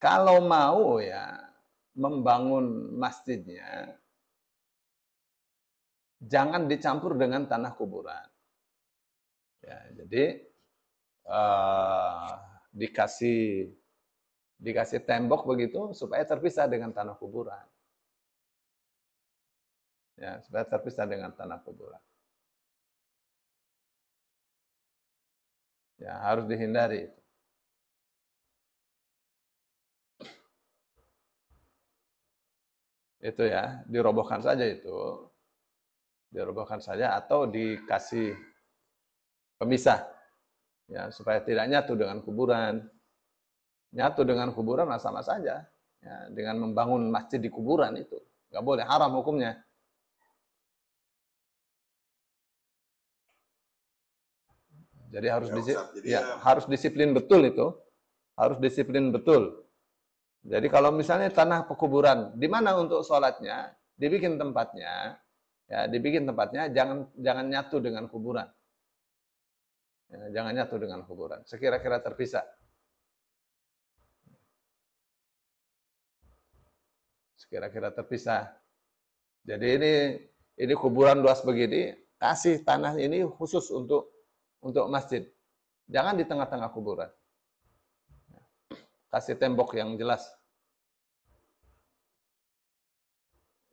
Kalau mau ya membangun masjidnya, jangan dicampur dengan tanah kuburan. Ya, jadi dikasih tembok begitu supaya terpisah dengan tanah kuburan. Ya, supaya terpisah dengan tanah kuburan. Ya, harus dihindari itu. Itu ya, dirobohkan saja itu. Dirobohkan saja atau dikasih pemisah. Ya, supaya tidak nyatu dengan kuburan. Nyatu dengan kuburan sama saja. Ya, dengan membangun masjid di kuburan itu. Nggak boleh, haram hukumnya. Jadi harus disiplin betul itu. Harus disiplin betul. Jadi kalau misalnya tanah pekuburan, di mana untuk sholatnya, dibikin tempatnya, ya dibikin tempatnya, jangan nyatu dengan kuburan. Ya, jangan nyatu dengan kuburan. Sekira-kira terpisah. Sekira-kira terpisah. Jadi ini kuburan luas begini, kasih tanah ini khusus untuk masjid. Jangan di tengah-tengah kuburan. Kasih tembok yang jelas.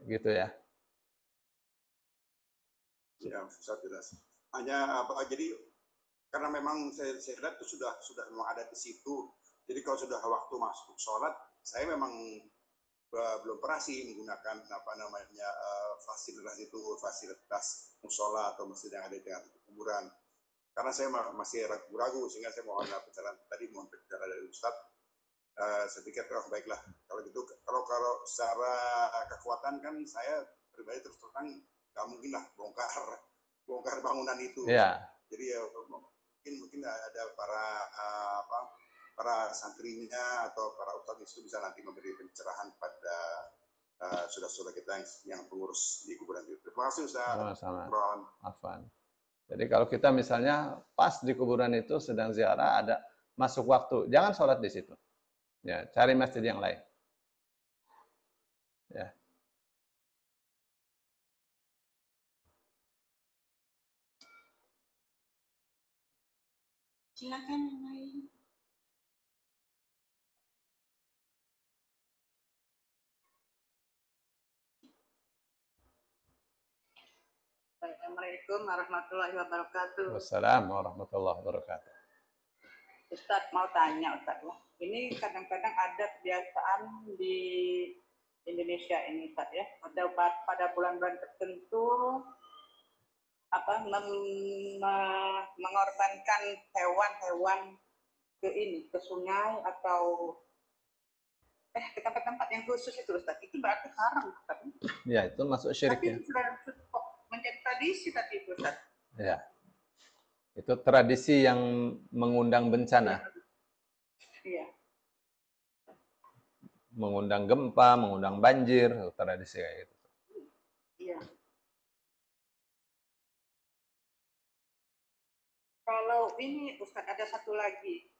Gitu ya. Ya, Ustaz jelas. Hanya jadi karena memang saya lihat itu sudah memang ada di situ. Jadi kalau sudah waktu masuk sholat, saya memang belum pernah sih menggunakan fasilitas musola atau masjid yang ada di kuburan. Karena saya masih ragu-ragu, sehingga saya mohon pencerahan tadi, mohon pencerahan dari Ustadz. Saya pikir baiklah kalau gitu, kalau secara kekuatan kan saya pribadi terus terang nggak mungkin lah bongkar bangunan itu. Yeah. Jadi ya mungkin ada para santrinya atau para ustadz itu bisa nanti memberi pencerahan pada saudara-saudara kita yang pengurus di kuburan itu. Terima kasih Ustaz. Sama-sama. Afwan. Jadi kalau kita misalnya pas di kuburan itu sedang ziarah, ada masuk waktu, jangan sholat di situ. Ya, cari masjid yang lain. Ya. Silakan yang lain. Assalamualaikum warahmatullahi wabarakatuh. Wassalamualaikum warahmatullahi wabarakatuh. Ustaz mau tanya Ustaz, ini kadang-kadang ada kebiasaan di Indonesia ini Ustaz ya, pada bulan-bulan tertentu mengorbankan hewan-hewan ke sungai atau ke tempat-tempat yang khusus itu Ustaz. Itu berarti haram Ustaz. Ya, itu masuk syirik. Tapi sudah menjadi tradisi tadi itu Ustaz. Ya. Itu tradisi yang mengundang bencana. Iya. Mengundang gempa, mengundang banjir, tradisi kayak gitu. Iya. Kalau ini Ustaz ada satu lagi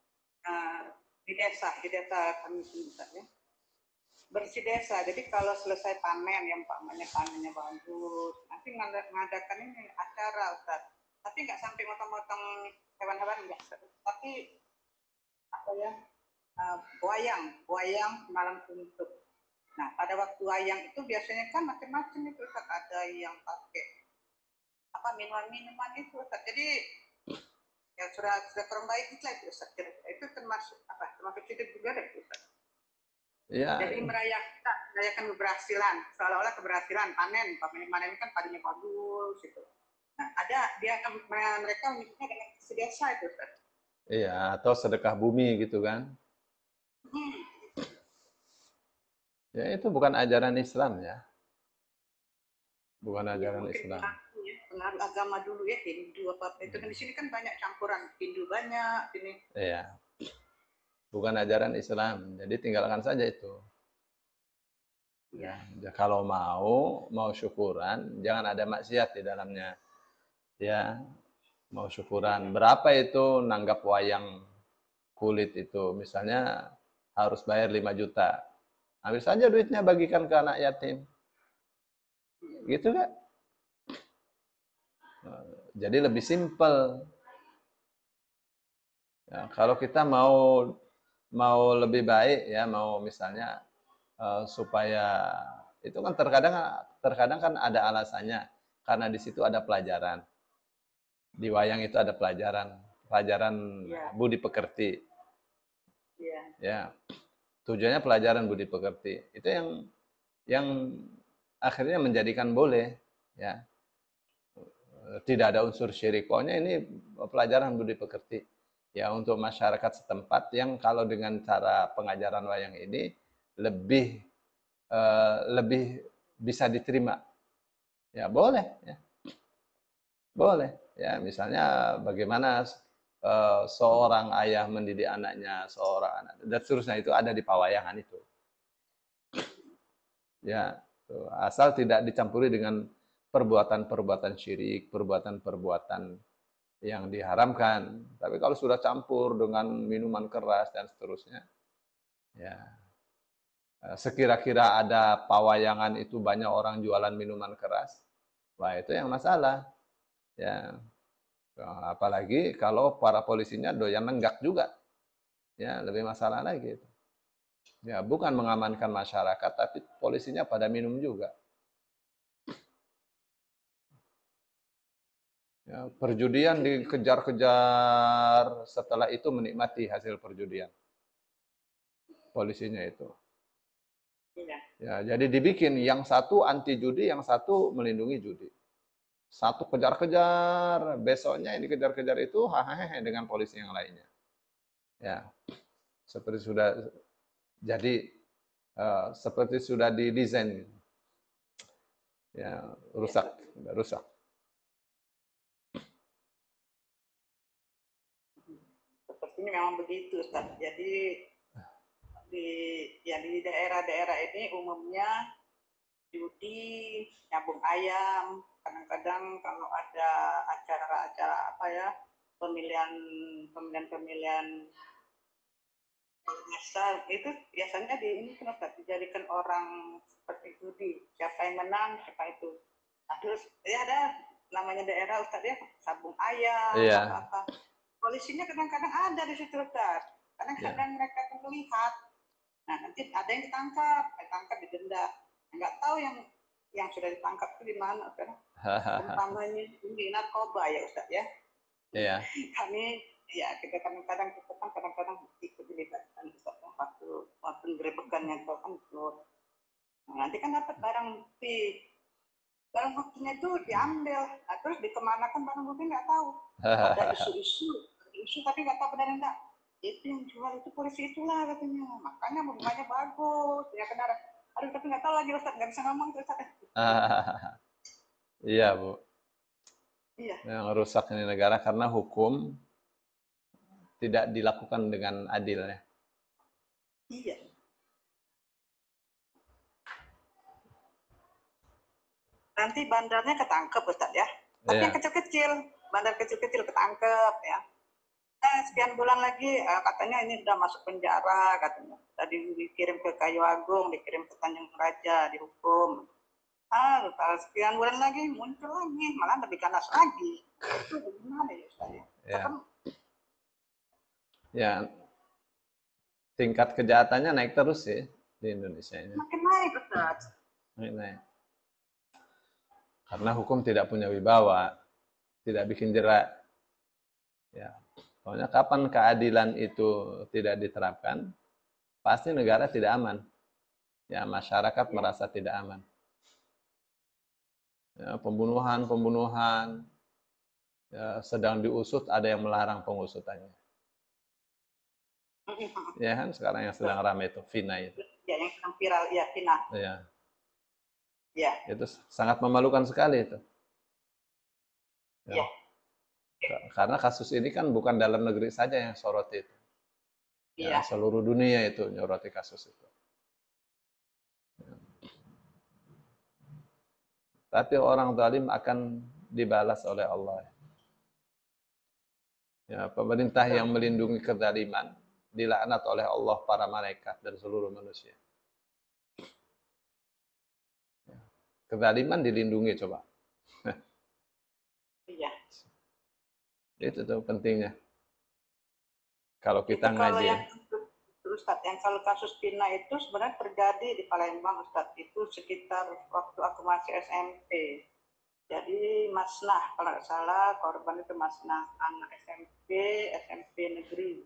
di desa kami Ustaz ya. Bersih desa. Jadi kalau selesai panen yang panennya bagus, nanti ngadakan ini acara Ustaz. Tapi nggak sampai motong-motong hewan-hewan enggak. Tapi wayang malam suntuk. Nah, pada waktu wayang itu biasanya kan macam-macam itu Ustaz, ada yang pakai minuman-minuman itu Ustaz. Jadi yang sudah kurang baik itu Ustaz. Itu termasuk syirik juga ada Ustaz. Ya. Jadi merayakan keberhasilan, seolah-olah keberhasilan panen ini kan padinya bagus gitu. Nah, mereka menyebutnya dengan sedesa itu Ustaz. Iya, atau sedekah bumi gitu kan. Ya, itu bukan ajaran Islam ya. Bukan ajaran Islam. Pengaruh agama dulu ya, Hindu apa itu kan di sini kan banyak campuran Hindu banyak ini. Iya. Bukan ajaran Islam. Jadi tinggalkan saja itu. Ya, kalau mau syukuran, jangan ada maksiat di dalamnya. Ya, mau syukuran. Berapa itu nanggap wayang kulit itu? Misalnya harus bayar 5 juta. Ambil saja duitnya, bagikan ke anak yatim. Gitu kan? Jadi lebih simpel. Ya, kalau kita mau lebih baik ya, mau misalnya supaya itu kan terkadang kan ada alasannya, karena di situ ada pelajaran. Di wayang itu ada pelajaran budi pekerti. Ya, tujuannya pelajaran budi pekerti. Itu yang akhirnya menjadikan boleh, ya. Tidak ada unsur syirik. Pokoknya ini pelajaran budi pekerti. Ya, untuk masyarakat setempat yang kalau dengan cara pengajaran wayang ini lebih bisa diterima. Ya, boleh, ya. Boleh. Ya, misalnya bagaimana seorang ayah mendidik anaknya, seorang anak, dan seterusnya, itu ada di pawayangan itu. Ya, asal tidak dicampuri dengan perbuatan-perbuatan syirik, perbuatan-perbuatan yang diharamkan. Tapi kalau sudah campur dengan minuman keras dan seterusnya, ya sekira-kira ada pawayangan itu banyak orang jualan minuman keras, wah itu yang masalah. Ya, apalagi kalau para polisinya doyan nenggak juga, ya lebih masalah lagi itu. Ya, bukan mengamankan masyarakat, tapi polisinya pada minum juga. Ya, perjudian dikejar-kejar, setelah itu menikmati hasil perjudian. Polisinya itu. Ya, jadi dibikin yang satu anti judi, yang satu melindungi judi. Satu kejar-kejar, besoknya ini kejar-kejar itu hahaha dengan polisi yang lainnya. Ya, seperti sudah jadi seperti sudah didesain. Ya, rusak. Sepertinya memang begitu, Ustaz. Jadi di daerah-daerah ini umumnya judi, nyabung ayam, kadang-kadang kalau ada acara-acara pemilihan besar itu biasanya ini kenapa dijadikan orang seperti judi, siapa yang menang siapa itu. Nah, terus ya ada namanya daerah Ustaz ya, sabung ayam, apa polisinya kadang-kadang ada di situ Ustaz, kadang-kadang mereka terlihat. Nah, nanti ada yang ditangkap didenda. Nggak tahu yang sudah ditangkap itu di mana kan? Umpamanya ini narkoba ya Ustaz ya. Iya. Kami ya kita kadang-kadang ikut dilibatkan Ustaz waktu gerebekannya itu kan itu. Nah, nanti kan dapat barang bukti. Barang buktinya itu diambil, terus dikemanakan barang bukti nggak tahu. Ada isu tapi nggak tahu benar enggak. Itu yang jual itu polisi itulah katanya, makanya bunganya bagus ya benar. Aduh tapi nggak tahu lagi Ustaz, nggak bisa ngomong tuh Ustaz. Iya Bu, Iya. yang rusak ini negara karena hukum tidak dilakukan dengan adil ya. Iya. Nanti bandarnya ketangkep Ustaz ya, tapi yang kecil-kecil, bandar kecil-kecil ketangkep ya. Sekian bulan lagi katanya ini sudah masuk penjara katanya. Tadi dikirim ke Kayu Agung, dikirim ke Tanjung Raja, dihukum. Sekian bulan lagi muncul lagi, malah lebih ganas lagi. Itu gimana ya Ustaz? Ya, tingkat kejahatannya naik terus sih di Indonesia ini. Makin naik Ustaz. Naik. Karena hukum tidak punya wibawa, tidak bikin jerak. Ya. Pokoknya kapan keadilan itu tidak diterapkan, pasti negara tidak aman. Ya, masyarakat merasa tidak aman. Ya, pembunuhan ya, sedang diusut, ada yang melarang pengusutannya. Ya kan, sekarang yang sedang ramai itu, Vina itu. Ya, yang sedang viral, ya Vina. Ya. Ya. Itu sangat memalukan sekali itu. Ya. Karena kasus ini kan bukan dalam negeri saja yang soroti itu. Ya, seluruh dunia itu nyoroti kasus itu. Ya. Tapi orang zalim akan dibalas oleh Allah. Ya, pemerintah yang melindungi kezaliman dilaknat oleh Allah, para malaikat, dan seluruh manusia. Kezaliman dilindungi coba. Iya. Itu tuh pentingnya. Kalau kita Itu kalau ngaji. yang Ustadz, yang kalau kasus Pina itu sebenarnya terjadi di Palembang, Ustadz. Itu sekitar waktu aku masih SMP. Jadi Masnah, kalau nggak salah korban itu Masnah, anak SMP negeri.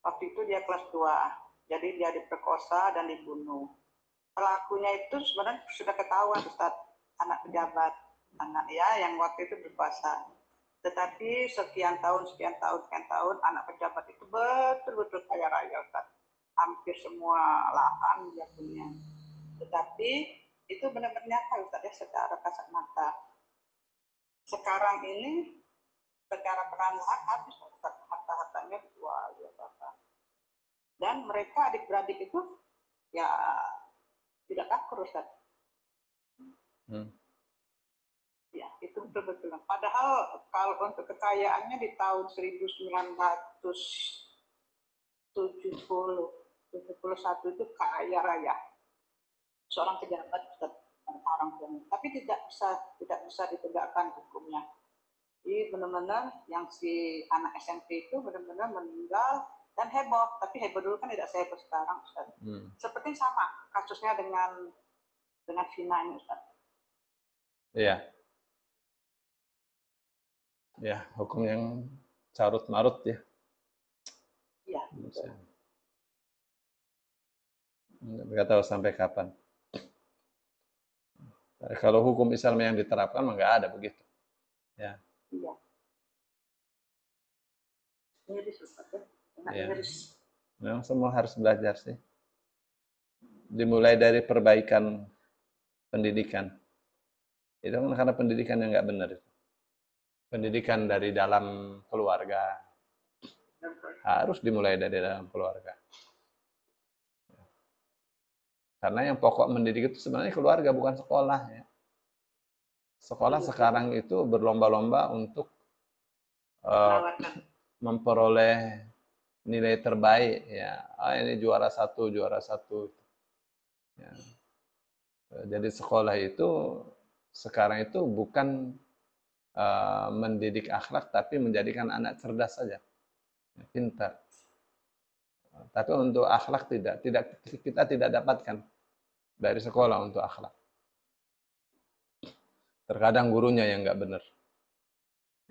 Waktu itu dia kelas 2. Jadi dia diperkosa dan dibunuh. Pelakunya itu sebenarnya sudah ketahuan, Ustadz, anak pejabat, anak ya yang waktu itu berkuasa. Tetapi sekian tahun, anak pejabat itu betul-betul kaya raya, Ustadz. Hampir semua lahan dia punya. Tetapi itu benar-benar nyata, Ustadz, ya, secara kasat mata. Sekarang ini secara perlahan habis, Ustadz, harta-hartanya dijual, dan mereka adik-beradik itu ya tidak akur, Ustadz. Ya, itu betul-betul. Padahal kalau untuk kekayaannya di tahun 1971 itu kaya raya. Seorang pejabat, orang tuanya. Tapi tidak bisa ditegakkan hukumnya. Jadi benar-benar yang si anak SMP itu benar-benar meninggal dan heboh. Tapi heboh dulu kan tidak seheboh sekarang, Ustaz. Seperti sama kasusnya dengan Vina ini, Ustaz. Iya. Ya, hukum yang carut marut ya. Iya. Nggak tahu sampai kapan. Kalau hukum Islam yang diterapkan nggak ada begitu. Ya. Iya. Miris, Ustaz, ya. Ya. Miris. Memang semua harus belajar sih. Dimulai dari perbaikan pendidikan. Itu kan karena pendidikan yang nggak benar. Pendidikan dari dalam keluarga. Harus dimulai dari dalam keluarga. Karena yang pokok mendidik itu sebenarnya keluarga, bukan sekolah. Ya. Sekolah sekarang itu berlomba-lomba untuk memperoleh nilai terbaik. Ya, ini juara satu. Ya. Jadi sekolah itu sekarang itu bukan mendidik akhlak, tapi menjadikan anak cerdas saja, pintar. Tapi untuk akhlak kita tidak dapatkan dari sekolah untuk akhlak. Terkadang gurunya yang nggak benar,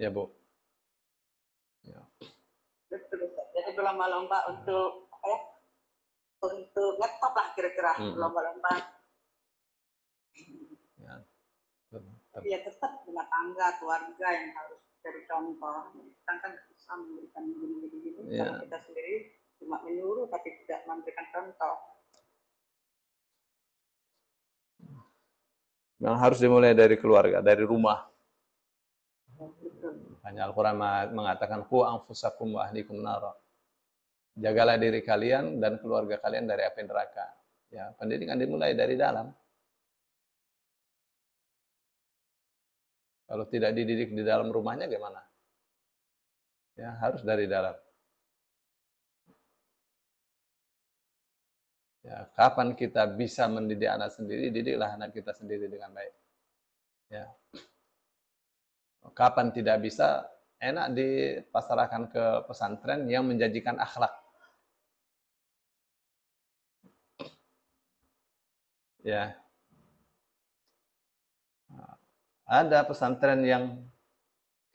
ya Bu. Ya. Betul, jadi berlomba-lomba untuk apa ya? Untuk laptop lah kira-kira, lomba-lomba. Ya. Tapi ya tetap rumah tangga, keluarga yang harus jadi contoh. Kita kan bisa memberikan gini-gini. Kalau kita sendiri cuma menyuruh tapi tidak memberikan contoh. Yang harus dimulai dari keluarga, dari rumah. Hanya Al-Quran mengatakan qu anfusakum wa ahlikum nara. Jagalah diri kalian dan keluarga kalian dari api neraka. Ya, pendidikan dimulai dari dalam. Kalau tidak dididik di dalam rumahnya gimana? Ya, harus dari dalam. Ya, kapan kita bisa mendidik anak sendiri, didiklah anak kita sendiri dengan baik. Ya. Kapan tidak bisa, enak dipasarkan ke pesantren yang menjanjikan akhlak. Ya. Ada pesantren yang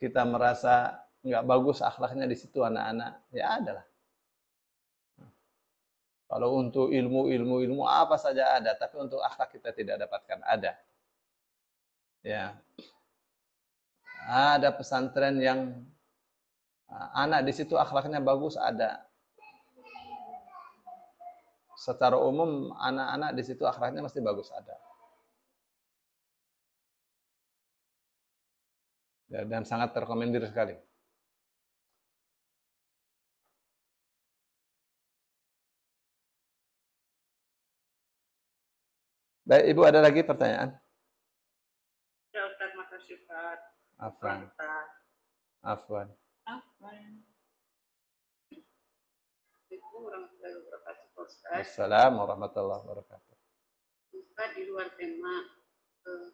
kita merasa nggak bagus akhlaknya di situ anak-anak, ya ada lah. Kalau untuk ilmu apa saja ada, tapi untuk akhlak kita tidak dapatkan, ada. Ya. Ada pesantren yang anak di situ akhlaknya bagus, ada. Secara umum anak-anak di situ akhlaknya mesti bagus, ada. Ya, dan sangat terkomendir sekali. Baik, Ibu, ada lagi pertanyaan? Ya, Ustaz, makasih, Ustaz. Afwan. Afwan. Afwan. Assalamualaikum warahmatullahi wabarakatuh, Pak Ustadz. Assalamualaikum warahmatullahi wabarakatuh. Ustadz, di luar tema,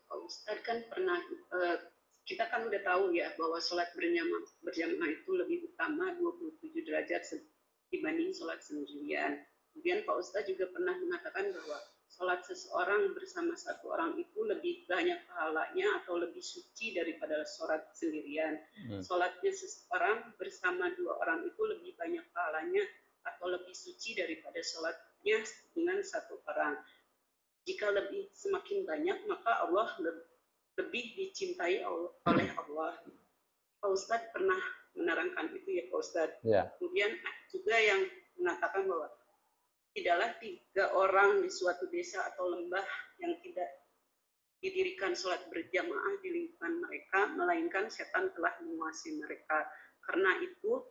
Pak Ustadz kan pernah, kita kan udah tahu ya bahwa sholat berjamaah itu lebih utama 27 derajat dibanding sholat sendirian. Kemudian Pak Ustadz juga pernah mengatakan bahwa sholat seseorang bersama satu orang itu lebih banyak pahalanya atau lebih suci daripada sholat sendirian. Sholatnya seseorang bersama dua orang itu lebih banyak pahalanya atau lebih suci daripada sholatnya dengan satu orang. Jika lebih semakin banyak, maka Allah lebih dicintai oleh Allah. Pak Ustadz pernah menerangkan itu ya Pak Ustadz. Ya. Kemudian juga yang mengatakan bahwa tidaklah 3 orang di suatu desa atau lembah yang tidak didirikan sholat berjamaah di lingkungan mereka, melainkan setan telah menguasai mereka. Karena itu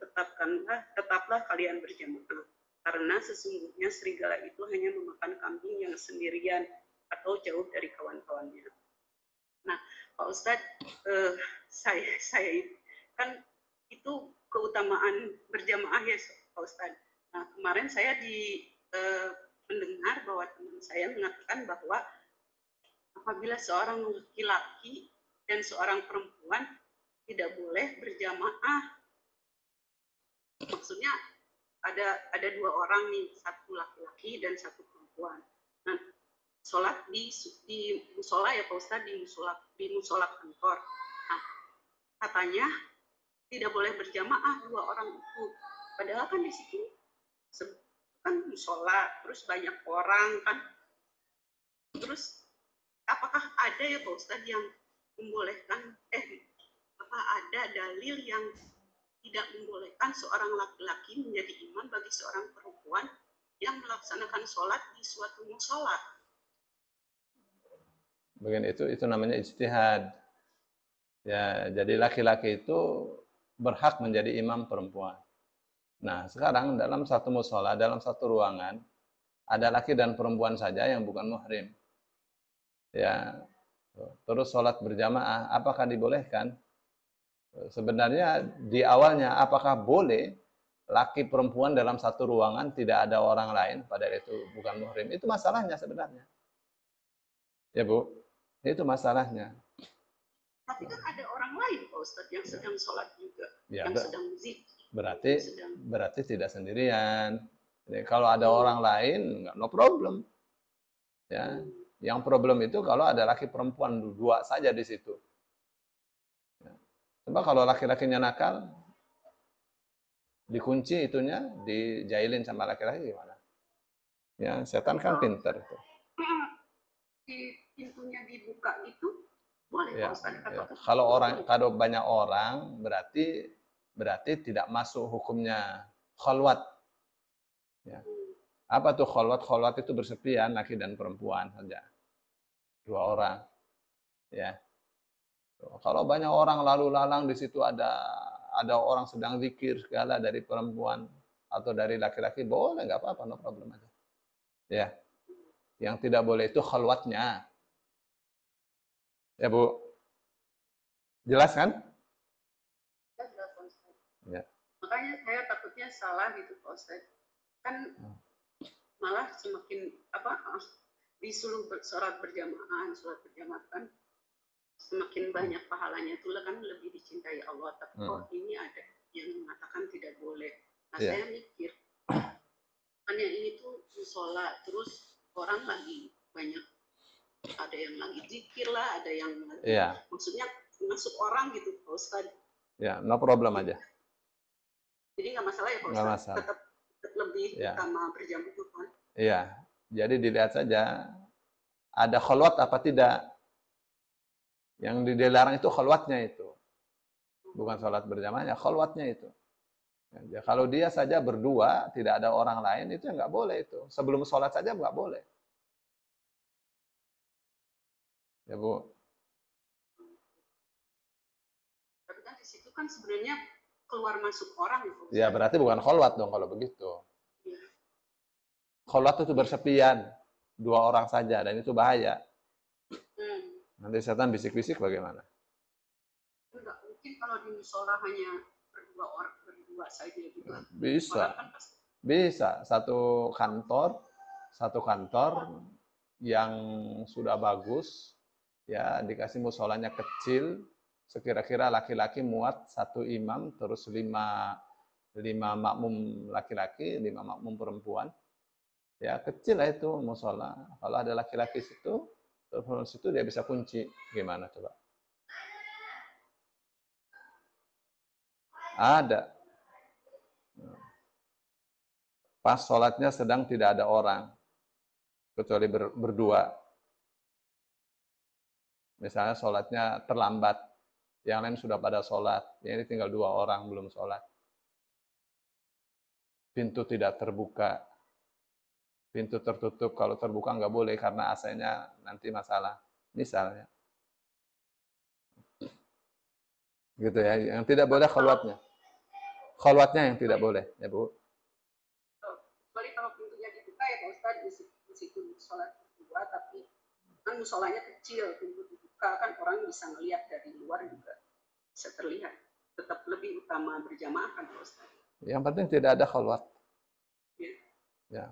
tetaplah kalian berjamaah. Karena sesungguhnya serigala itu hanya memakan kambing yang sendirian atau jauh dari kawan-kawannya. Nah, Pak Ustadz, saya kan itu keutamaan berjamaah ya Pak Ustadz. Nah, kemarin saya mendengar bahwa teman saya mengatakan bahwa apabila seorang laki-laki dan seorang perempuan tidak boleh berjamaah, maksudnya ada 2 orang nih, satu laki-laki dan satu perempuan. Nah, sholat di musola ya Pak Ustadz, di musola kantor. Nah, katanya tidak boleh berjamaah 2 orang itu. Padahal kan di situ kan musola, terus banyak orang kan. Terus apakah ada ya Pak Ustadz yang membolehkan, apa ada dalil yang tidak membolehkan seorang laki-laki menjadi imam bagi seorang perempuan yang melaksanakan sholat di suatu musola? Bagian itu namanya ijtihad. Ya, jadi laki-laki itu berhak menjadi imam perempuan. Nah, sekarang dalam satu musola, dalam satu ruangan, ada laki dan perempuan saja yang bukan muhrim. Ya, terus sholat berjamaah, apakah dibolehkan? Sebenarnya di awalnya, apakah boleh laki perempuan dalam satu ruangan tidak ada orang lain, padahal itu bukan muhrim? Itu masalahnya sebenarnya. Ya Bu, itu masalahnya. Tapi kan ada orang lain Pak Ustadz yang sedang sholat juga, Ya, yang sedang zikir. Berarti tidak sendirian. Jadi, kalau ada orang lain, no problem. Ya, yang problem itu kalau ada laki perempuan 2 saja di situ. Ya. Coba kalau laki-lakinya nakal, dikunci itunya, dijailin sama laki-laki gimana? Ya, setan kan pintar itu. Pintunya dibuka itu boleh Ya, Pak Ustadz. ya. Kalau banyak orang berarti tidak masuk hukumnya khalwat. Ya. Apa tuh khalwat? Khalwat itu bersepian laki dan perempuan saja. 2 orang. Ya. Kalau banyak orang lalu lalang di situ ada orang sedang zikir segala dari perempuan atau dari laki-laki, boleh, nggak apa-apa, no problem aja. Ya. Yang tidak boleh itu khalwatnya. Ya Bu. Jelas kan? Ya. Makanya saya takutnya salah gitu Pak Ustadz. Kan malah semakin disuruh sholat berjamaah kan semakin banyak pahalanya, itulah kan lebih dicintai Allah. Tapi kok ini ada yang mengatakan tidak boleh. Nah, saya mikir kan yang ini tuh musola, terus orang lagi banyak, ada yang lagi zikir lah, ada yang lagi, maksudnya masuk orang gitu Pak Ustadz. Ya, no problem aja. Jadi nggak masalah ya Pak Ustadz, tetap lebih utama berjamaah kan? Iya, jadi dilihat saja ada khalwat apa tidak. Yang dilarang itu khalwatnya itu, bukan sholat berjamaahnya, khalwatnya itu. Ya, kalau dia saja berdua, tidak ada orang lain, itu nggak boleh itu. Sebelum sholat saja nggak boleh. Ya Bu. Tapi kan di situ kan sebenarnya keluar masuk orang itu. Ya berarti bukan khalwat dong kalau begitu. Ya. Khalwat itu bersepian, 2 orang saja, dan itu bahaya. Nanti setan bisik-bisik bagaimana? Enggak mungkin kalau di musola hanya berdua saja gitu. Bisa. Kan Bisa satu kantor yang sudah bagus, ya dikasih musolanya kecil, sekira-kira laki-laki muat satu imam, terus lima makmum laki-laki, 5 makmum perempuan. Ya kecil lah itu musola. Kalau ada laki-laki situ, terus situ dia bisa kunci. Gimana coba? Ada. Pas sholatnya sedang tidak ada orang, kecuali berdua. Misalnya sholatnya terlambat, yang lain sudah pada sholat, ini tinggal 2 orang belum sholat. Pintu tidak terbuka, pintu tertutup, kalau terbuka nggak boleh karena AC-nya nanti masalah, misalnya. Gitu ya, yang tidak boleh khalwatnya. Khalwatnya yang tidak boleh, ya Bu. Kecuali kalau pintunya dibuka ya Pak Ustadz, di situ sholat berdua, tapi kan musolanya kecil, pintu dibuka kan orang bisa ngelihat dari luar juga bisa terlihat. Tetap lebih utama berjamaah kan Pak Ustadz. Yang penting tidak ada khalwat. Ya. Ya.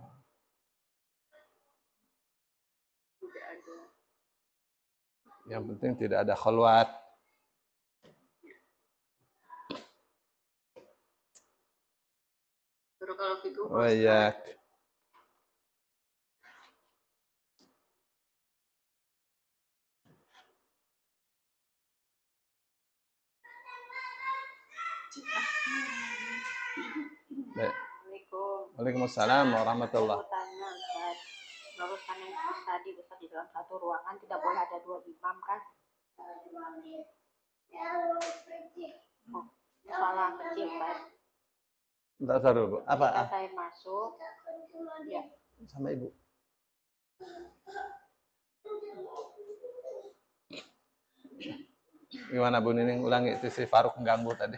Tidak ada. Yang penting tidak ada khalwat. Terus kalau fiqh Oh iya. Waalaikumsalam warahmatullahi wabarakatuh. Barusan yang tadi Ustaz di dalam satu ruangan tidak boleh ada 2 imam kan? Oh, salah kecil Ustaz. Bentar dulu, Bu. Apa? Ketika saya masuk, ya. Sama Ibu. Gimana Bu Nining? Ulangi, si Faruk mengganggu tadi.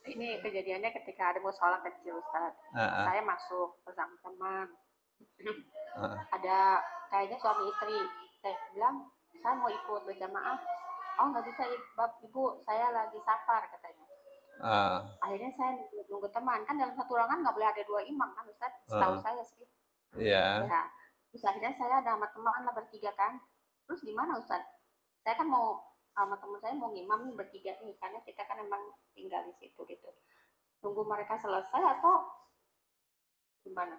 Ini kejadiannya ketika ada musola kecil Ustaz. Saya masuk bersama teman. Ada kayaknya suami istri. Saya bilang, saya mau ikut berjamaah. Oh nggak bisa Ibu, saya lagi safar katanya. Akhirnya saya nunggu teman. Kan dalam satu ruangan nggak boleh ada 2 imam kan Ustaz. Setahu saya sih. Iya. Ya. Terus akhirnya saya ada sama teman lah bertiga kan. Terus gimana Ustaz? Saya kan mau sama teman saya mau ngimam nih bertiga nih, karena kita kan emang tinggal di situ gitu. Tunggu mereka selesai atau gimana?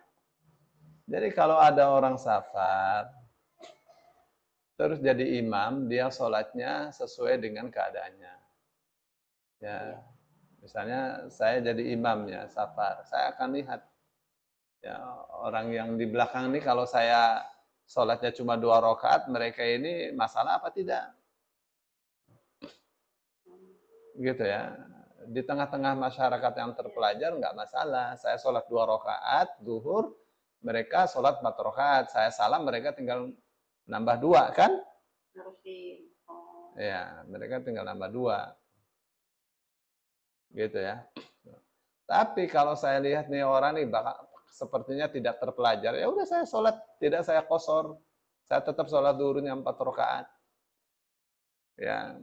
Jadi kalau ada orang safar, terus jadi imam, dia sholatnya sesuai dengan keadaannya. Ya, misalnya saya jadi imamnya safar, saya akan lihat ya orang yang di belakang ini kalau saya sholatnya cuma 2 rakaat, mereka ini masalah apa tidak? Gitu ya. Di tengah-tengah masyarakat yang terpelajar nggak masalah. Saya sholat 2 rakaat zuhur, mereka sholat 4 rakaat. Saya salam, mereka tinggal nambah 2 kan? Ya, mereka tinggal nambah 2. Gitu ya. Tapi kalau saya lihat nih orang nih sepertinya tidak terpelajar, ya udah saya sholat, tidak saya qashar. Saya tetap sholat zuhurnya 4 rakaat. Ya,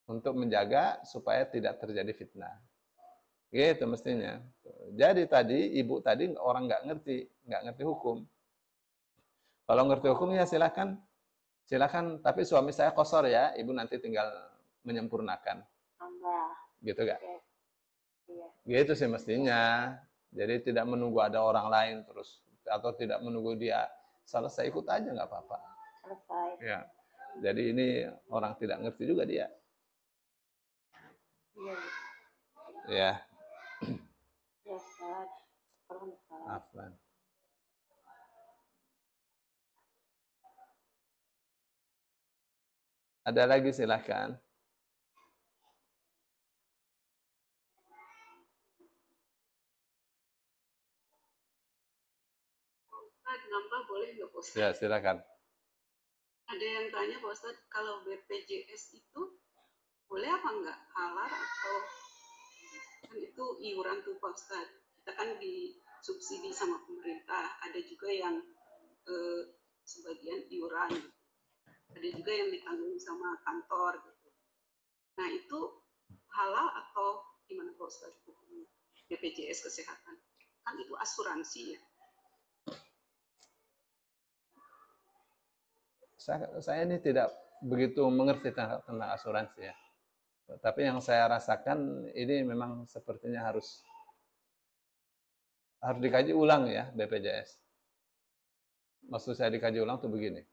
untuk menjaga supaya tidak terjadi fitnah. Gitu mestinya. Jadi tadi, ibu tadi orang nggak ngerti hukum. Kalau ngerti hukum ya silakan, tapi suami saya qashar ya, ibu nanti tinggal menyempurnakan. Gitu gak? Gitu sih mestinya. Jadi tidak menunggu ada orang lain terus, atau tidak menunggu dia selesai, ikut aja nggak apa-apa. Selesai. Ya. Jadi ini orang tidak ngerti juga dia. Ya. Ya, Ustaz. Afwan. Ada lagi silakan. Nambah boleh nggak Pak Ustadz? Ya, silakan. Ada yang tanya Pak Ustadz, kalau BPJS itu boleh apa enggak? Halal atau kan itu iuran tuh Pak Ustadz. Kita kan disubsidi sama pemerintah. Ada juga yang sebagian iuran. Ada juga yang ditanggung sama kantor gitu. Nah itu halal atau gimana? Ustaz, BPJS Kesehatan. Kan itu asuransi ya. Saya ini tidak begitu mengerti tentang asuransi ya. Tapi yang saya rasakan ini memang sepertinya harus dikaji ulang ya BPJS. Maksud saya dikaji ulang tuh begini.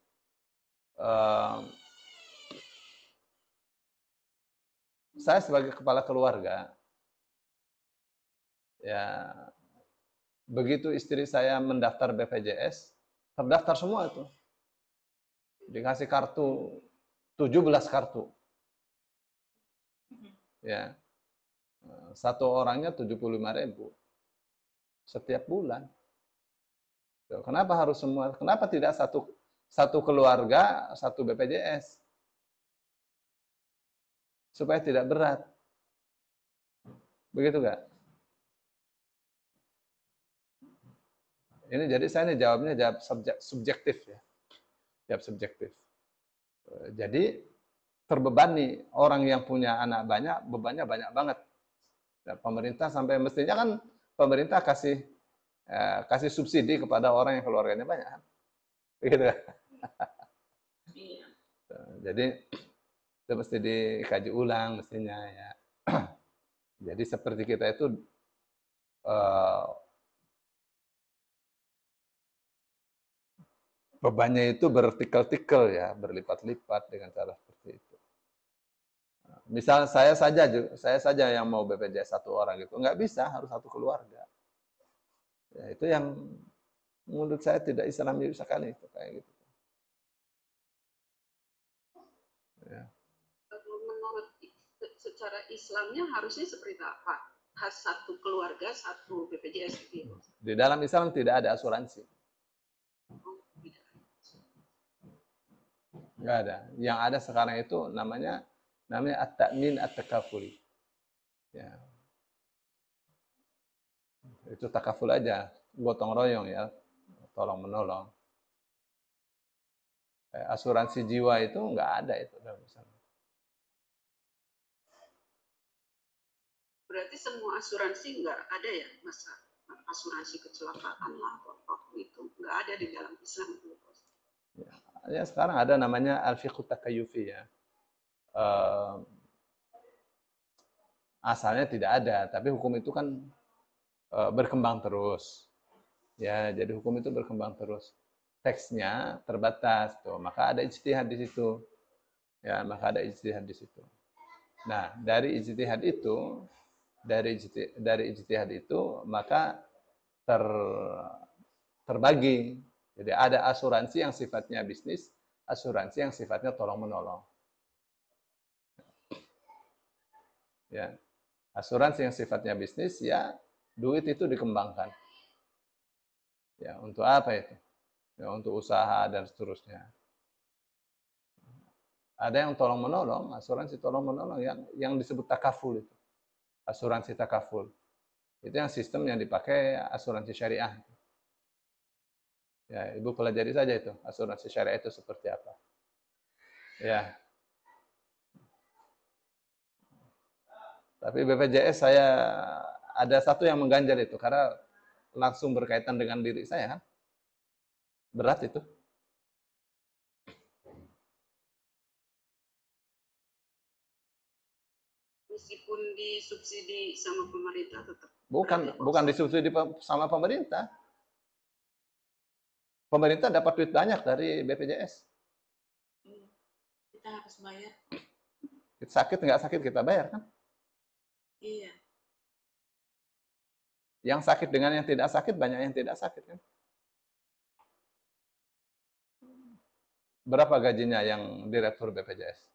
Saya sebagai kepala keluarga, ya begitu istri saya mendaftar BPJS, terdaftar semua itu. Dikasih kartu, 17 kartu. Ya. Satu orangnya 75.000 setiap bulan. Kenapa harus semua? Kenapa tidak satu keluarga, satu BPJS? Supaya tidak berat. Begitu enggak? Ini jadi saya ini jawabnya jawab subjektif ya. Jawab subjektif. Jadi terbebani orang yang punya anak banyak, bebannya banyak banget. Ya, pemerintah sampai mestinya kan pemerintah kasih subsidi kepada orang yang keluarganya banyak. Begitu kan? Iya. Jadi itu mesti dikaji ulang mestinya ya. Jadi seperti kita itu bebannya itu bertikel-tikel ya, berlipat-lipat dengan cara seperti itu. Misal saya saja yang mau BPJS satu orang gitu, nggak bisa, harus satu keluarga. Ya, itu yang menurut saya tidak Islami sekali itu kayak gitu. Ya. Menurut secara Islamnya harusnya seperti apa? Satu keluarga, satu BPJS gitu. Di dalam Islam tidak ada asuransi. Nggak ada. Yang ada sekarang itu namanya at-ta'min at-takafuli. Ya. Itu takaful aja, gotong royong ya, tolong menolong. Asuransi jiwa itu nggak ada itu dalam Islam. Berarti semua asuransi nggak ada ya, masa asuransi kecelakaan lah atau itu nggak ada di dalam Islam itu. Ya sekarang ada namanya al-fiqh takayyufi ya. Asalnya tidak ada, tapi hukum itu kan berkembang terus. Ya, jadi hukum itu berkembang terus. Teksnya terbatas tuh, maka ada ijtihad di situ. Ya, maka ada ijtihad di situ. Nah, dari ijtihad itu maka terbagi. Jadi ada asuransi yang sifatnya bisnis, asuransi yang sifatnya tolong menolong. Ya. Asuransi yang sifatnya bisnis ya duit itu dikembangkan. Ya, untuk apa itu? Ya, untuk usaha dan seterusnya. Ada yang tolong menolong, asuransi tolong menolong yang disebut takaful itu. Asuransi takaful. Itu yang sistem yang dipakai asuransi syariah. Ya, Ibu pelajari saja itu, asuransi syariah itu seperti apa. Ya. Tapi BPJS saya ada satu yang mengganjal itu karena langsung berkaitan dengan diri saya kan. Berat itu. Meskipun disubsidi sama pemerintah tetap. Bukan disubsidi sama pemerintah. Pemerintah dapat duit banyak dari BPJS. Kita harus bayar. Sakit nggak sakit kita bayar kan? Iya. Yang sakit dengan yang tidak sakit banyak yang tidak sakit kan? Berapa gajinya yang direktur BPJS?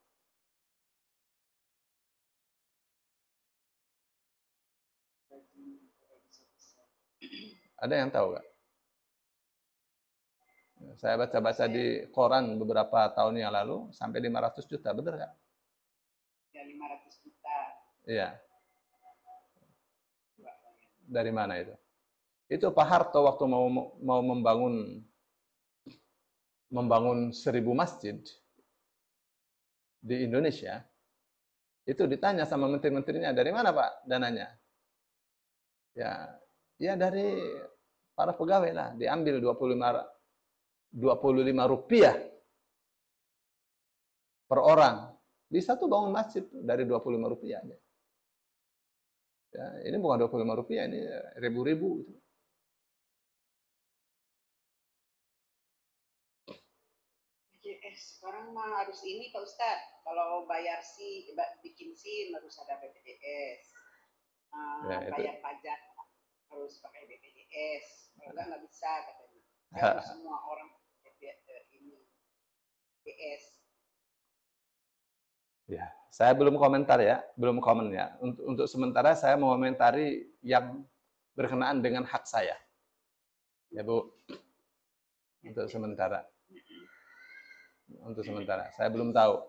Ada yang tahu nggak? Saya baca-baca di koran beberapa tahun yang lalu sampai 500 juta, benar nggak? Ya 500 juta. Iya. Dari mana itu? Itu Pak Harto waktu mau membangun 1000 masjid di Indonesia, itu ditanya sama menteri-menterinya, dari mana Pak dananya? Ya dari para pegawai lah, diambil 25 rupiah per orang. Bisa tuh bangun masjid dari 25 rupiah aja. Ya, ini bukan 25 rupiah, ini ribu-ribu. BPJS sekarang mah harus ini Pak Ustadz, kalau bayar bikin SIM harus ada BPJS. Bayar pajak harus pakai BPJS, kalau nggak bisa katanya. Harus semua orang ini BPJS. Ya, saya belum komentar ya, belum komen ya. Untuk sementara saya mau komentari yang berkenaan dengan hak saya. Ya Bu, untuk sementara. Untuk sementara, saya belum tahu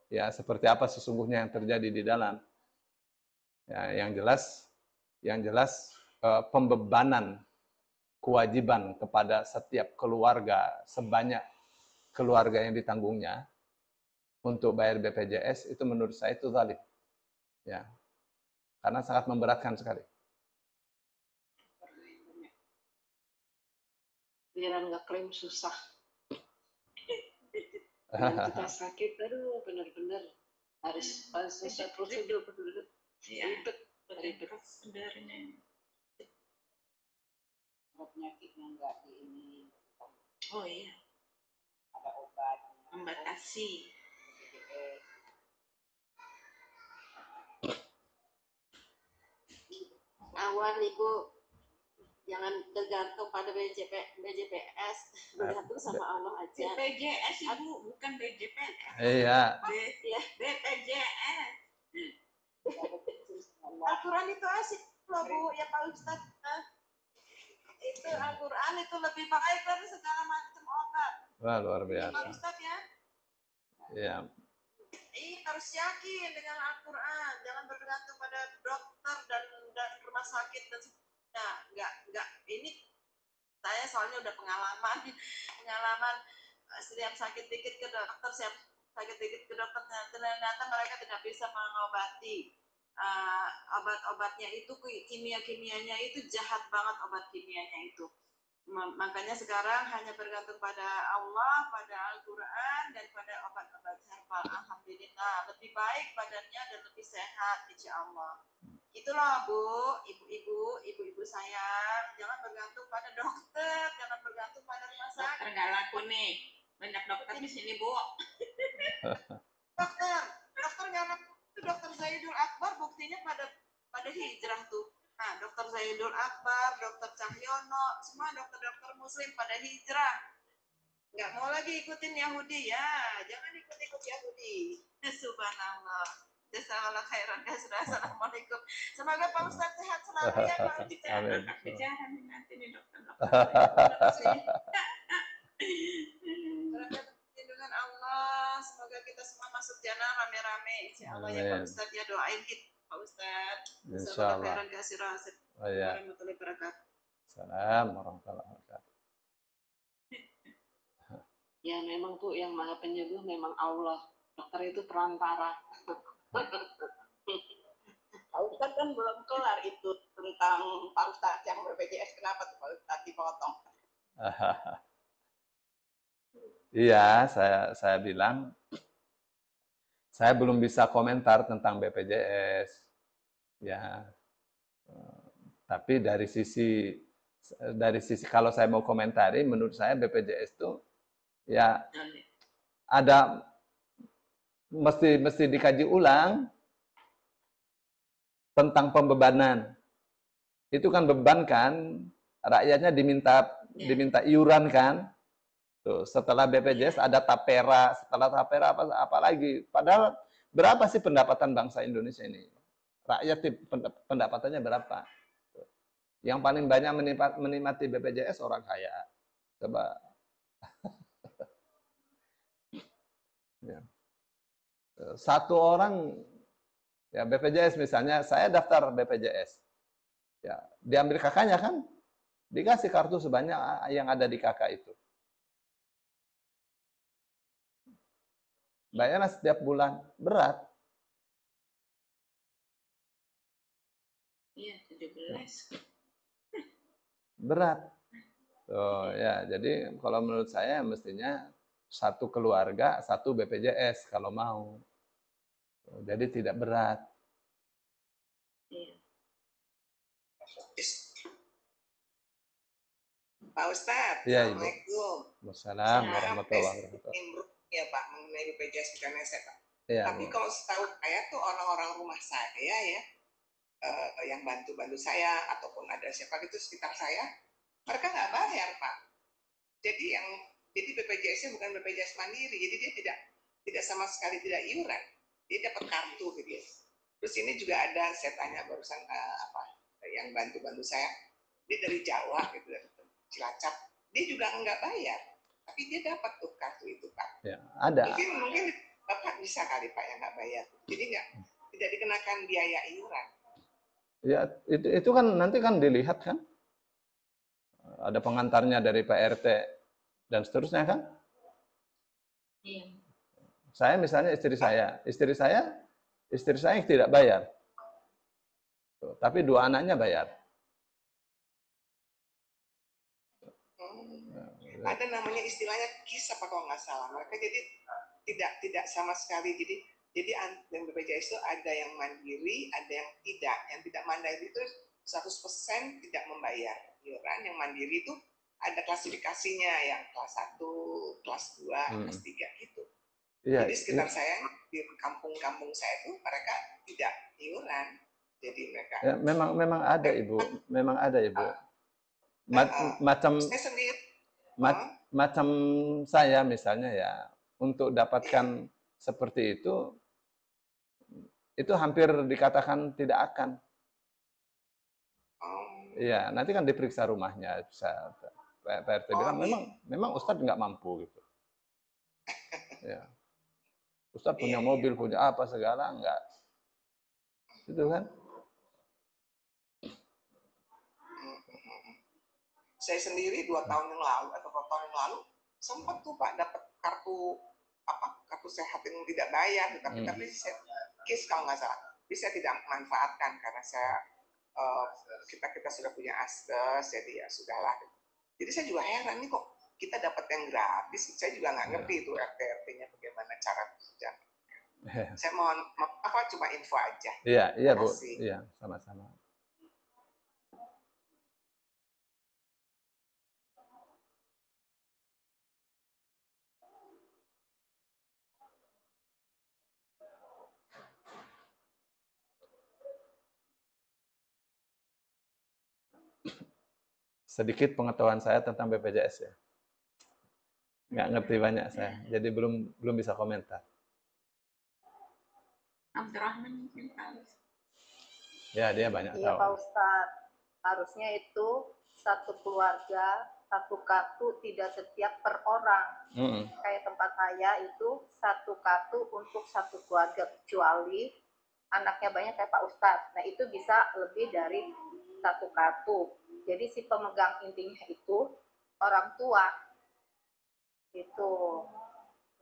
ya seperti apa sesungguhnya yang terjadi di dalam. Ya, yang jelas pembebanan kewajiban kepada setiap keluarga sebanyak keluarga yang ditanggungnya untuk bayar BPJS itu menurut saya itu zalim. Ya. Karena sangat memberatkan sekali. Biaran nggak klaim susah. Dan kita sakit, aduh benar-benar harus susah prosedur ribet sebenarnya. Penyakitnya nggak di ini. Oh iya. Ada obat. Membatasi. Awal Ibu jangan tergantung pada BPJS, bergantung sama Allah aja. BPJS Ibu, bukan BPJS. Iya. BPJS. Al-Quran itu asik loh Bu, ya Pak Ustadz. Itu Al-Quran itu lebih baik dari segala macam obat. Wah, luar biasa. Pak Ustadz ya. Iya. Harus yakin dengan Al-Quran, jangan bergantung pada dokter dan rumah sakit dan nggak ini saya soalnya udah pengalaman setiap sakit dikit ke dokter, ternyata mereka tidak bisa mengobati. Obat-obatnya itu kimia-kimianya itu jahat banget, obat kimianya itu. Makanya sekarang hanya bergantung pada Allah, pada Al-Quran, dan pada obat-obat herbal. Alhamdulillah, lebih baik badannya dan lebih sehat, insya Allah. Itulah Bu, ibu-ibu sayang, jangan bergantung pada dokter, jangan bergantung pada rumah sakit. Dokter nggak laku nih, banyak dokter di sini Bu. dokter nggak laku. Dokter Zaidul Akbar buktinya pada hijrah tuh. Nah, Dokter Zaidul Akbar, Dokter Cahyono, semua dokter-dokter Muslim pada hijrah. Nggak mau lagi ikutin Yahudi ya, jangan ikut-ikut Yahudi. Subhanallah. Jazakallah khairan guys. Assalamualaikum. Semoga Pak Ustadz sehat selalu ya Pak Ustadz. Amin. Bicara nanti nih dokter. Dengan Allah, semoga kita semua masuk jannah rame-rame. Insya Allah ya Pak Ustadz ya, doain kita Pak Ustadz. Insya Allah. Warahmatullahi wabarakatuh. Assalamualaikum warahmatullahi wabarakatuh. Ya memang tuh yang maha penyembuh memang Allah. Dokter itu perantara. Pak Ustadz kan belum kelar itu tentang Pak Ustadz yang BPJS, kenapa tuh Pak Ustadz dipotong? Iya, saya bilang saya belum bisa komentar tentang BPJS. Ya. Tapi dari sisi kalau saya mau komentari, menurut saya BPJS itu ya ada mesti dikaji ulang tentang pembebanan. Itu kan beban kan, rakyatnya diminta iuran kan. Tuh, setelah BPJS ada tapera, setelah tapera apa lagi? Padahal berapa sih pendapatan bangsa Indonesia ini? Rakyat pendapatannya berapa? Tuh. Yang paling banyak menikmati BPJS orang kaya. Coba. Ya. Satu orang ya BPJS misalnya, saya daftar BPJS. Ya, diambil kakaknya kan, dikasih kartu sebanyak yang ada di kakak itu. Bayarnya setiap bulan, berat. Iya, 17 Berat. Oh ya, jadi kalau menurut saya mestinya satu keluarga, satu BPJS kalau mau. Jadi tidak berat. Pak Ustadz, Ya, Assalamualaikum. Wassalamualaikum warahmatullahi wabarakatuh. Ya Pak, mengenai BPJS BPNS Pak. Ya, tapi kalau setahu saya tuh orang-orang rumah saya ya, yang bantu-bantu saya ataupun ada siapa gitu sekitar saya, mereka nggak bayar Pak. Jadi BPJS-nya bukan BPJS Mandiri, jadi dia tidak sama sekali tidak iuran, dia dapat kartu gitu ya. Terus ini juga ada, saya tanya barusan yang bantu-bantu saya, dia dari Jawa gitu, dari Cilacap, dia juga nggak bayar, tapi dia dapat tuh kartu itu Pak. Ya, ada. Mungkin Bapak bisa kali Pak yang nggak bayar, jadi tidak dikenakan biaya iuran. Ya, itu kan nanti kan dilihat kan, ada pengantarnya dari Pak RT dan seterusnya kan. Iya. Saya misalnya istri saya tidak bayar, tapi dua anaknya bayar. Ada namanya istilahnya KIS apa kalau nggak salah. Mereka jadi tidak sama sekali. Jadi yang BPJS itu ada yang mandiri, ada yang tidak. Yang tidak mandiri itu 100% tidak membayar iuran. Yang mandiri itu ada klasifikasinya, yang kelas 1, kelas 2, kelas 3 gitu. Ya, jadi sekitar saya di kampung-kampung saya itu mereka tidak iuran. Jadi mereka ya, memang ada Ibu. Macam saya sendiri macam saya misalnya ya, untuk dapatkan seperti itu hampir dikatakan tidak akan. Iya, nanti kan diperiksa rumahnya, bisa Pak RT bilang memang Ustadz nggak mampu gitu. Ya. Ustadz punya mobil, punya apa segala, enggak. Itu kan. Saya sendiri 2 tahun yang lalu atau 4 tahun yang lalu sempat tuh Pak dapat kartu sehat yang tidak bayar, tapi saya KIS kalau nggak salah, tapi saya tidak manfaatkan karena kita sudah punya askes, jadi ya sudahlah. Jadi saya juga heran nih kok kita dapat yang gratis, saya juga nggak ngerti itu RT-RT-nya bagaimana cara kerja. Saya mohon cuma info aja. Iya Bu, iya sama-sama. Sedikit pengetahuan saya tentang BPJS ya. Nggak ngerti banyak saya, jadi belum bisa komentar. Abdurrahman mungkin tahu. Ya, dia banyak tahu. Iya Pak Ustadz, harusnya itu satu keluarga, satu kartu tidak setiap per orang. Kayak tempat saya itu satu kartu untuk satu keluarga, kecuali anaknya banyak kayak Pak Ustadz. Nah itu bisa lebih dari satu kartu. Jadi si pemegang intinya itu orang tua. Itu.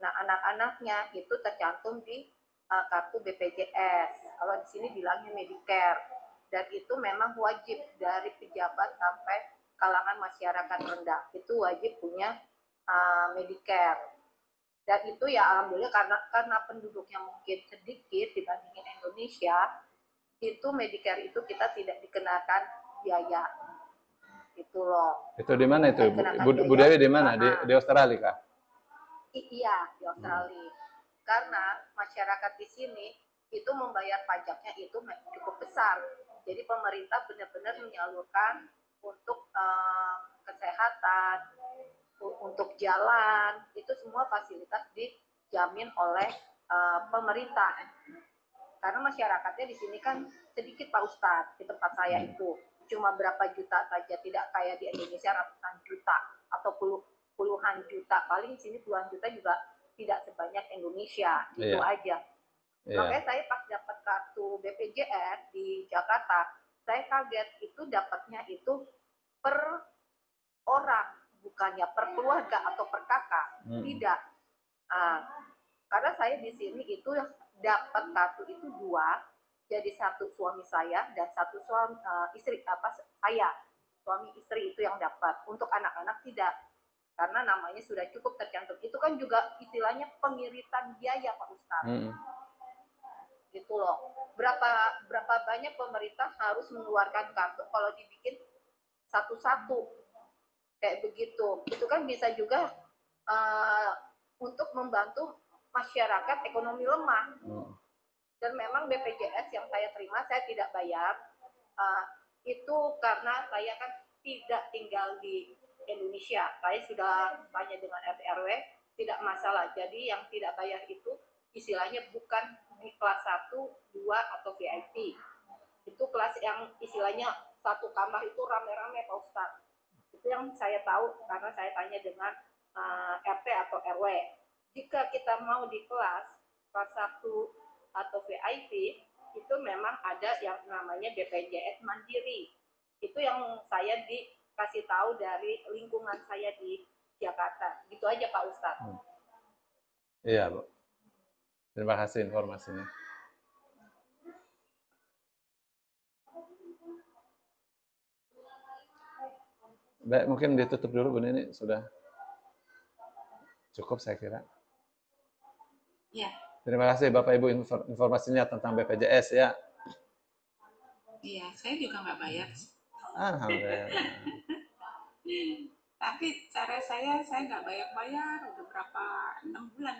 Nah anak-anaknya itu tercantum di kartu BPJS. Kalau di sini bilangnya Medicare. Dan itu memang wajib dari pejabat sampai kalangan masyarakat rendah. Itu wajib punya Medicare. Dan itu ya alhamdulillah karena penduduknya mungkin sedikit dibandingin Indonesia, itu Medicare itu kita tidak dikenakan biaya. Itu loh. Itu di mana itu? Bu Dewi di mana? Di Australia kah? Iya, di Australia. Karena masyarakat di sini itu membayar pajaknya itu cukup besar. Jadi pemerintah benar-benar menyalurkan untuk kesehatan, untuk jalan, itu semua fasilitas dijamin oleh pemerintah. Karena masyarakatnya di sini kan sedikit Pak Ustadz, di tempat saya itu cuma berapa juta saja, tidak kayak di Indonesia ratusan juta atau puluhan juta. Paling di sini puluhan juta juga tidak sebanyak Indonesia, itu aja. Makanya saya pas dapat kartu BPJS di Jakarta, saya kaget itu dapatnya itu per orang, bukannya per keluarga atau per kakak, tidak. Karena saya di sini itu dapat kartu itu 2, jadi satu suami saya dan satu istri saya, suami istri itu yang dapat. Untuk anak-anak tidak, karena namanya sudah cukup tercantum. Itu kan juga istilahnya pengiritan biaya Pak Ustadz. Gitu loh. Berapa banyak pemerintah harus mengeluarkan kartu kalau dibikin satu-satu kayak begitu. Itu kan bisa juga untuk membantu masyarakat ekonomi lemah. Dan memang BPJS yang saya terima saya tidak bayar, itu karena saya kan tidak tinggal di Indonesia. Saya sudah tanya dengan RT RW, tidak masalah. Jadi yang tidak bayar itu istilahnya bukan di kelas 1, 2 atau VIP. Itu kelas yang istilahnya satu kamar itu rame-rame Pak Ustadz. Itu yang saya tahu karena saya tanya dengan RT atau RW. Jika kita mau di kelas 1 atau VIP, itu memang ada yang namanya BPJS Mandiri. Itu yang saya dikasih tahu dari lingkungan saya di Jakarta. Gitu aja Pak Ustadz. Iya, Bu. Terima kasih informasinya. Baik, mungkin ditutup dulu Bu Nini, sudah cukup saya kira. Iya. Terima kasih Bapak Ibu informasinya tentang BPJS ya. Iya, saya juga nggak bayar. Alhamdulillah. Tapi cara saya nggak bayar-bayar, udah berapa 6 bulan